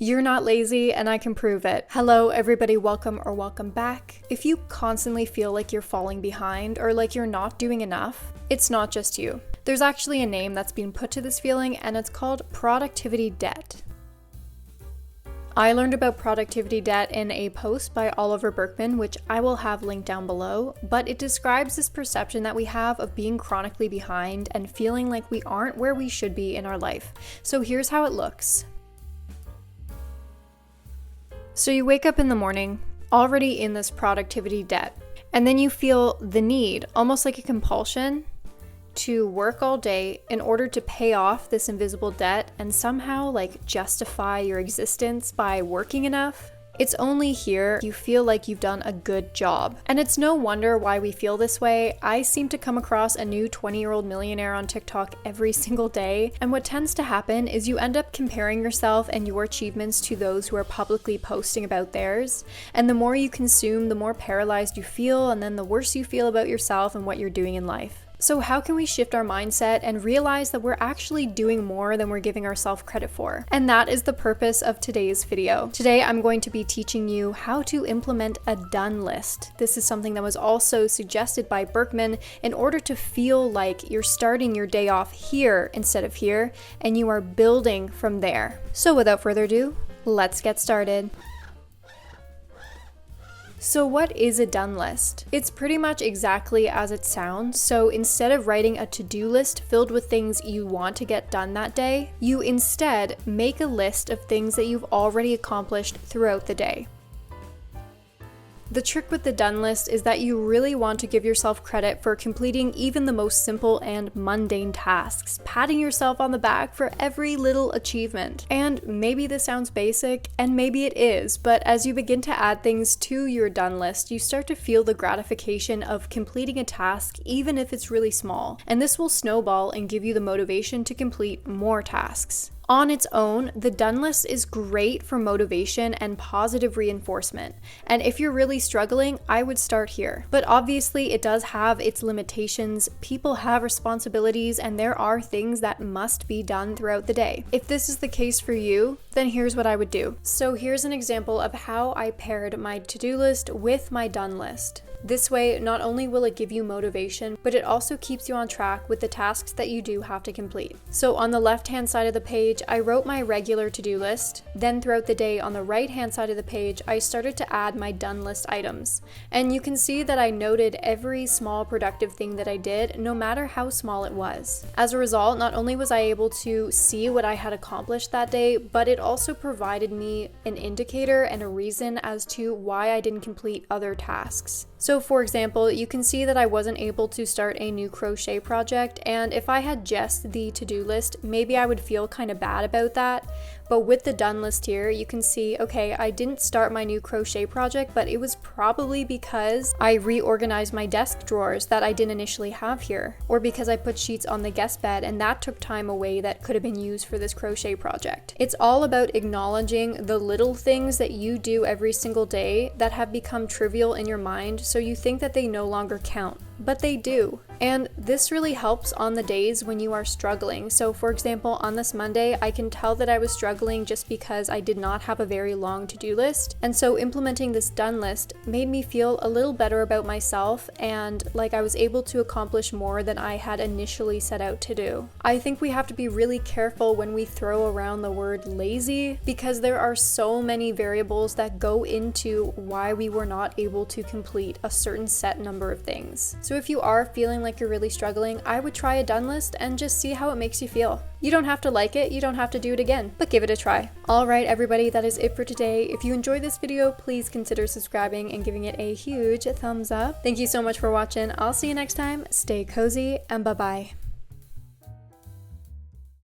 You're not lazy, and I can prove it. Hello everybody, welcome or welcome back. If you constantly feel like you're falling behind or like you're not doing enough, it's not just you. There's actually a name that's been put to this feeling, and it's called productivity debt. I learned about productivity debt in a post by Oliver Burkeman, which I will have linked down below, but it describes this perception that we have of being chronically behind and feeling like we aren't where we should be in our life. So here's how it looks. So you wake up in the morning, already in this productivity debt, and then you feel the need, almost like a compulsion, to work all day in order to pay off this invisible debt and somehow justify your existence by working enough. It's only here you feel like you've done a good job. And it's no wonder why we feel this way. I seem to come across a new 20-year-old millionaire on TikTok every single day, and what tends to happen is you end up comparing yourself and your achievements to those who are publicly posting about theirs. And the more you consume, the more paralyzed you feel, and then the worse you feel about yourself and what you're doing in life. So how can we shift our mindset and realize that we're actually doing more than we're giving ourselves credit for? And that is the purpose of today's video. Today, I'm going to be teaching you how to implement a done list. This is something that was also suggested by Burkeman in order to feel like you're starting your day off here instead of here, and you are building from there. So without further ado, let's get started. So what is a done list? It's pretty much exactly as it sounds. So instead of writing a to-do list filled with things you want to get done that day, you instead make a list of things that you've already accomplished throughout the day. The trick with the done list is that you really want to give yourself credit for completing even the most simple and mundane tasks, patting yourself on the back for every little achievement. And maybe this sounds basic, and maybe it is, but as you begin to add things to your done list, you start to feel the gratification of completing a task, even if it's really small. And this will snowball and give you the motivation to complete more tasks. On its own, the done list is great for motivation and positive reinforcement. And if you're really struggling, I would start here. But obviously, it does have its limitations. People have responsibilities, and there are things that must be done throughout the day. If this is the case for you, then here's what I would do. So here's an example of how I paired my to-do list with my done list. This way, not only will it give you motivation, but it also keeps you on track with the tasks that you do have to complete. So on the left-hand side of the page, I wrote my regular to-do list. Then throughout the day, on the right-hand side of the page, I started to add my done list items. And you can see that I noted every small productive thing that I did, no matter how small it was. As a result, not only was I able to see what I had accomplished that day, but it also provided me an indicator and a reason as to why I didn't complete other tasks. So for example, you can see that I wasn't able to start a new crochet project, and if I had just the to-do list, maybe I would feel kind of bad about that. But with the done list here, you can see, okay, I didn't start my new crochet project, but it was probably because I reorganized my desk drawers that I didn't initially have here, or because I put sheets on the guest bed and that took time away that could have been used for this crochet project. It's all about acknowledging the little things that you do every single day that have become trivial in your mind, so you think that they no longer count. But they do. And this really helps on the days when you are struggling. So for example, on this Monday, I can tell that I was struggling just because I did not have a very long to-do list. And so implementing this done list made me feel a little better about myself and like I was able to accomplish more than I had initially set out to do. I think we have to be really careful when we throw around the word lazy, because there are so many variables that go into why we were not able to complete a certain set number of things. So if you are feeling like you're really struggling, I would try a done list and just see how it makes you feel. You don't have to like it, you don't have to do it again, but give it a try. Alright everybody, that is it for today. If you enjoyed this video, please consider subscribing and giving it a huge thumbs up. Thank you so much for watching. I'll see you next time. Stay cozy and bye-bye.